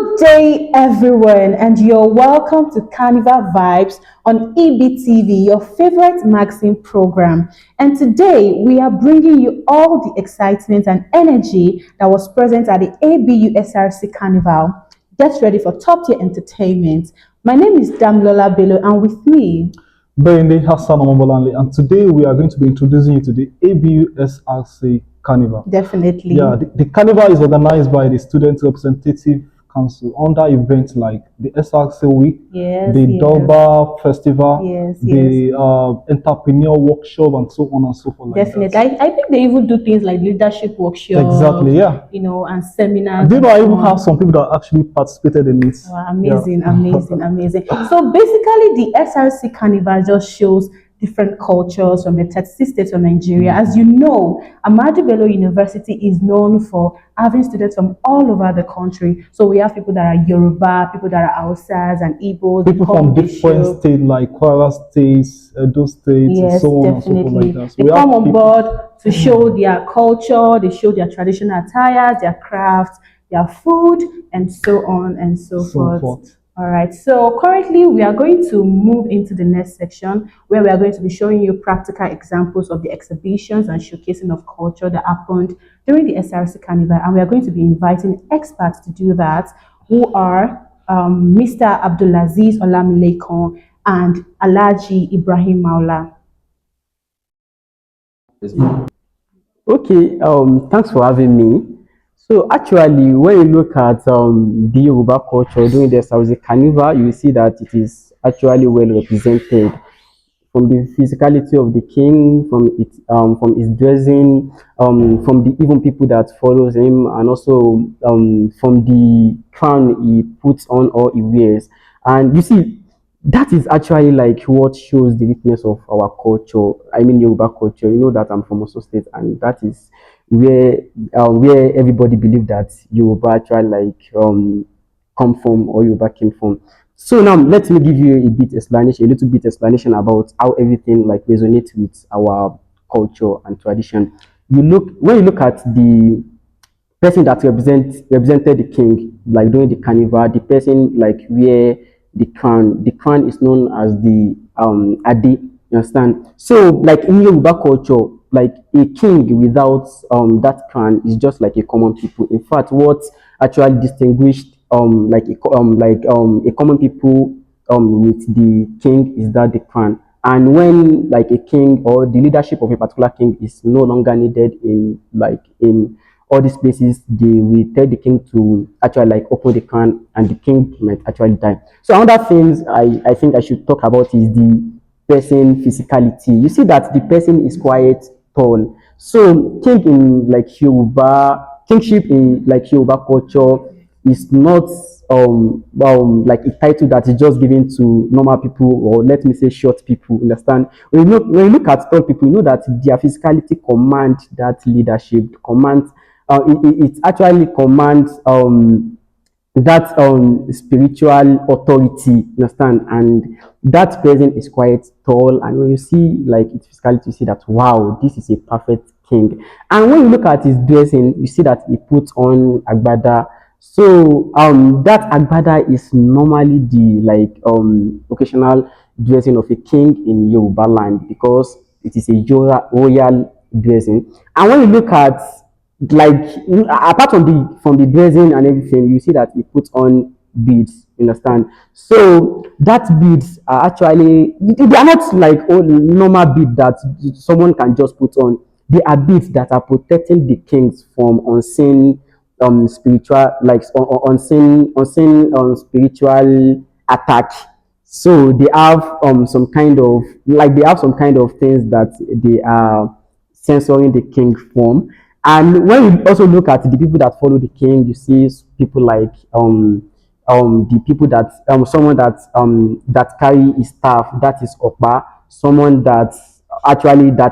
Good day, everyone, and you're welcome to Carnival Vibes on EBTV, your favorite magazine program. And today we are bringing you all the excitement and energy that was present at the ABU SRC Carnival. Get ready for top tier entertainment. My name is Damlola Bello, and with me, Bende Hassan Omobolanle, and today we are going to be introducing you to the ABUSRC Carnival. definitely. Yeah, the carnival is organized by the Student Representative Council under events like the SRC Week, Yes, the yes. Durbar Festival, Yes, the Entrepreneur Workshop, and so on and so forth. Like Definitely. that. I think they even do things like leadership workshops. Exactly, yeah. And seminars. Do you know I and so even on. have some people that actually participated in it? Wow, amazing, Yeah. amazing. So basically, the SRC Carnival just shows different cultures from the 36 states of Nigeria. As you know, Ahmadu Bello University is known for having students from all over the country. So we have people that are Yoruba, people that are Hausas and Igbos. People from different states like Kwara states, Edo states, and Yes, so on and so forth like definitely. that. So They we have come on people. board to show their culture, they show their traditional attires, their crafts, their food, and so on and so forth. All right, so currently we are going to move into the next section where we are going to be showing you practical examples of the exhibitions and showcasing of culture that happened during the SRC Carnival. And we are going to be inviting experts to do that, who are Mr. Abdulaziz Olamilekon and Alhaji Ibrahim Maula. Okay, thanks for having me. So actually, when you look at the Yoruba culture during the Saudi Carnival, you will see that it is actually well represented from the physicality of the king, from his dressing, from the even people that follows him, and also from the crown he puts on or he wears. And you see, that is actually like what shows the richness of our culture. I mean, Yoruba culture. You know that I'm from Osun State, and that is where everybody believe that Yoruba actually come from or Yoruba came from. So now let me give you a little bit explanation about how everything like resonates with our culture and tradition. When you look at the person that represented the king, like during the carnival, the person like wear the crown. The crown is known as the Adi. You understand? So like in Yoruba culture, like a king without that crown is just like a common people. In fact, what actually distinguished a common people with the king is that the crown. And when like a king or the leadership of a particular king is no longer needed in all these places, they will tell the king to actually like open the crown, and the king might actually die. So another things I think I should talk about is the person physicality. You see that the person is quite tall. So kingship in like Yoruba culture is not like a title that is just given to normal people, or let me say short people. Understand? When you look at tall people, you know that their physicality command that leadership, command it actually commands that spiritual authority. Understand? And that person is quite tall, and when you see like its physicality, you see that wow, this is a perfect king. And when you look at his dressing, you see that he puts on agbada. So that agbada is normally the like occasional dressing of a king in Yoruba land, because it is a royal dressing. And when you look at like apart from the dressing and everything, you see that he puts on beads. You understand? So that beads are actually, they are not like all normal bead that someone can just put on. They are beads that are protecting the kings from unseen spiritual like unseen spiritual attack. So they have some kind of things that they are censoring the king from. And when you also look at the people that follow the king, you see people like the people that someone that carry his staff, that is Okpa, someone that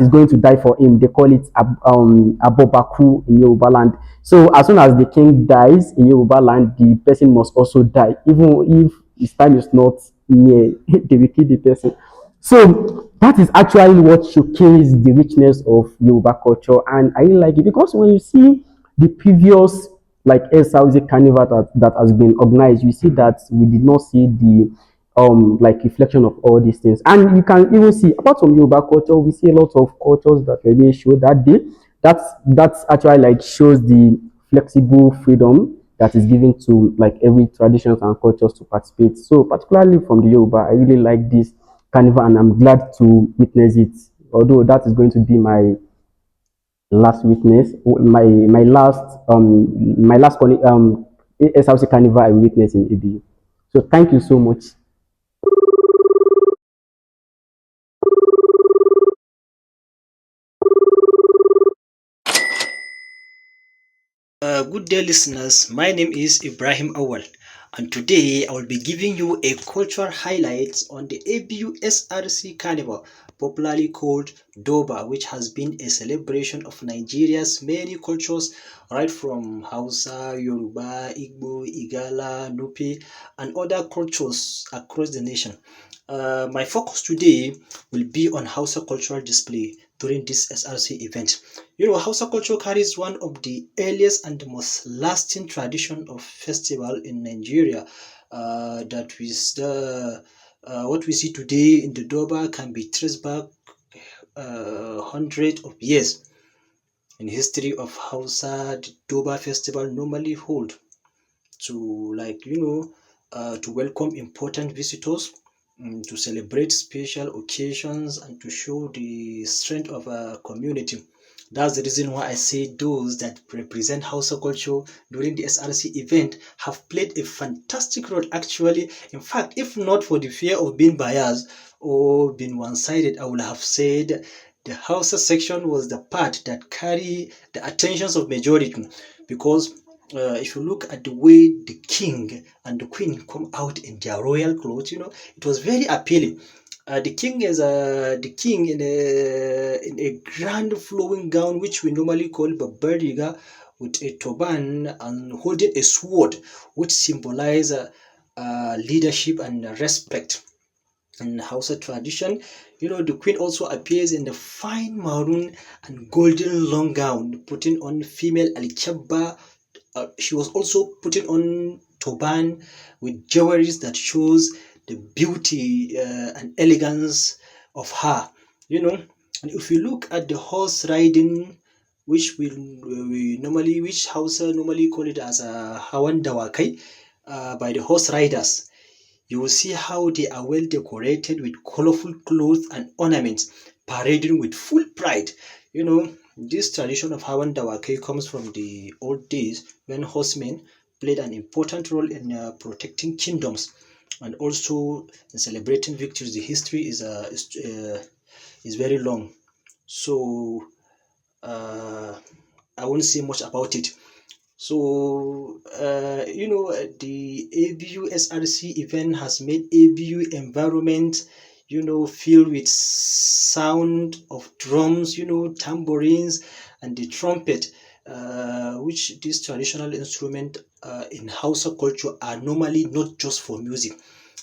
is going to die for him. They call it Abobaku in Yoruba land. So as soon as the king dies in Yoruba land, the person must also die, even if his time is not near. They will kill the person. So that is actually what showcases the richness of Yoruba culture, and I really like it because when you see the previous like SRC Carnival that has been organized, you see that we did not see the like reflection of all these things. And you can even see, apart from Yoruba culture, we see a lot of cultures that were being shown that day. That's actually like shows the flexible freedom that is given to like every traditions and cultures to participate. So particularly from the Yoruba, I really like this carnival and I'm glad to witness it. Although that is going to be my last witness, my last SRC carnival I witnessed in ABU. So thank you so much. Good day, listeners. My name is Ibrahim Awal, and today I will be giving you a cultural highlights on the ABU SRC Carnival, popularly called Doba, which has been a celebration of Nigeria's many cultures, right from Hausa, Yoruba, Igbo, Igala, Nupe, and other cultures across the nation. My focus today will be on Hausa cultural display during this SRC event. You know, Hausa culture carries one of the earliest and most lasting tradition of festival in Nigeria. That is the what we see today in the Doba can be traced back hundreds of years. In history of Hausa, the Doba festival normally hold to to welcome important visitors, to celebrate special occasions, and to show the strength of a community. That's the reason why I say those that represent Hausa culture during the SRC event have played a fantastic role actually. In fact, if not for the fear of being biased or being one-sided, I would have said the Hausa section was the part that carry the attentions of majority, because if you look at the way the king and the queen come out in their royal clothes, it was very appealing. The king in a grand flowing gown, which we normally call babariga, with a turban and holding a sword, which symbolize leadership and respect. In Hausa tradition, the queen also appears in the fine maroon and golden long gown, putting on female alkebba. She was also putting on turban with jewelry that shows the beauty and elegance of her. And if you look at the horse riding, which which Hausa normally call it as a hawan dawakai, by the horse riders, you will see how they are well decorated with colorful clothes and ornaments, parading with full pride. This tradition of Hawan Dawake comes from the old days when horsemen played an important role in protecting kingdoms and also in celebrating victories. The history is very long, so I won't say much about it. So, the ABU SRC event has made ABU environment, filled with sound of drums, tambourines, and the trumpet, which these traditional instruments in Hausa culture are normally not just for music.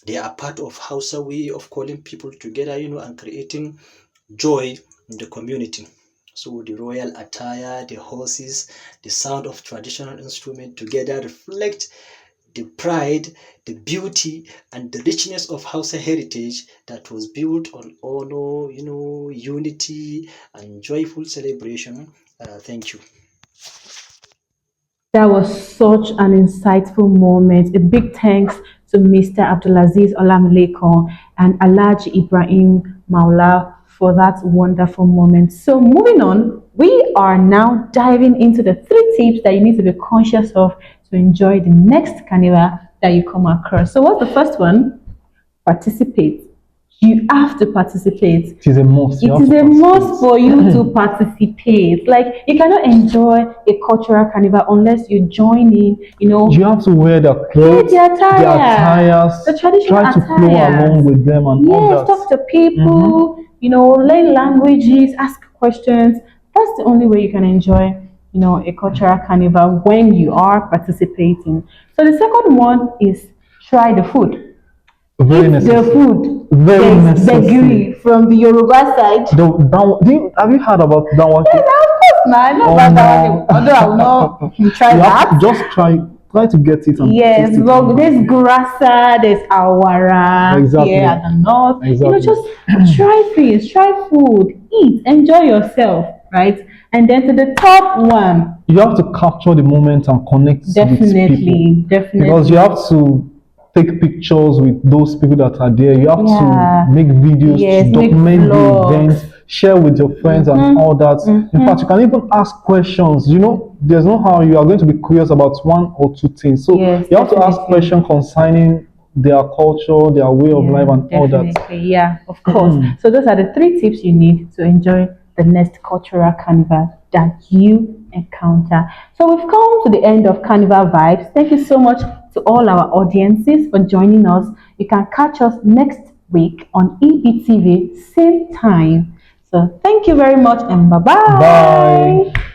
They are part of Hausa way of calling people together, and creating joy in the community. So the royal attire, the horses, the sound of traditional instrument together reflect the pride, the beauty, and the richness of Hausa heritage that was built on honor, unity, and joyful celebration. Thank you. That was such an insightful moment. A big thanks to Mr. Abdulaziz Olamilekon and Alhaji Ibrahim Maula for that wonderful moment. So moving on, we are now diving into the three tips that you need to be conscious of to enjoy the next carnival that you come across. So what's the first one? Participate. You have to participate. It is a must. It is a must for you to participate. Like, you cannot enjoy a cultural carnival unless you join in. You have to wear the clothes, the attires, the traditional try to flow attires. along with them and all Yes, that. talk to people. Learn languages, ask questions. That's the only way you can enjoy, a cultural carnival when you are participating. So the second one is try the food. Very Eat necessary. the food. Very There's necessary. Begiri from the Yoruba side. Have you heard about Danwake? Yes, of course Nah, I know about that one. Although I will not try You have that. to just try to get it and Yes, taste it. well, there's gurasa, there's awara Exactly. here at the north. Exactly. Just try things, try food, eat, enjoy yourself, right? And then to the top one, You have to capture the moment and connect with people. definitely. Because you have to take pictures with those people that are there. You have Yeah. to make videos Yes, to make document the vlogs. event, share with your friends and all that. In fact, you can even ask questions. You know, there's no how you are going to be curious about one or two things. So Yes, you have to ask definitely. questions concerning their culture, their way of life, and all that. Definitely, yeah, of course. So those are the 3 tips you need to enjoy the next cultural carnival that you encounter. So we've come to the end of Carnival Vibes. Thank you so much to all our audiences for joining us. You can catch us next week on EBTV, same time. So thank you very much and bye-bye. Bye.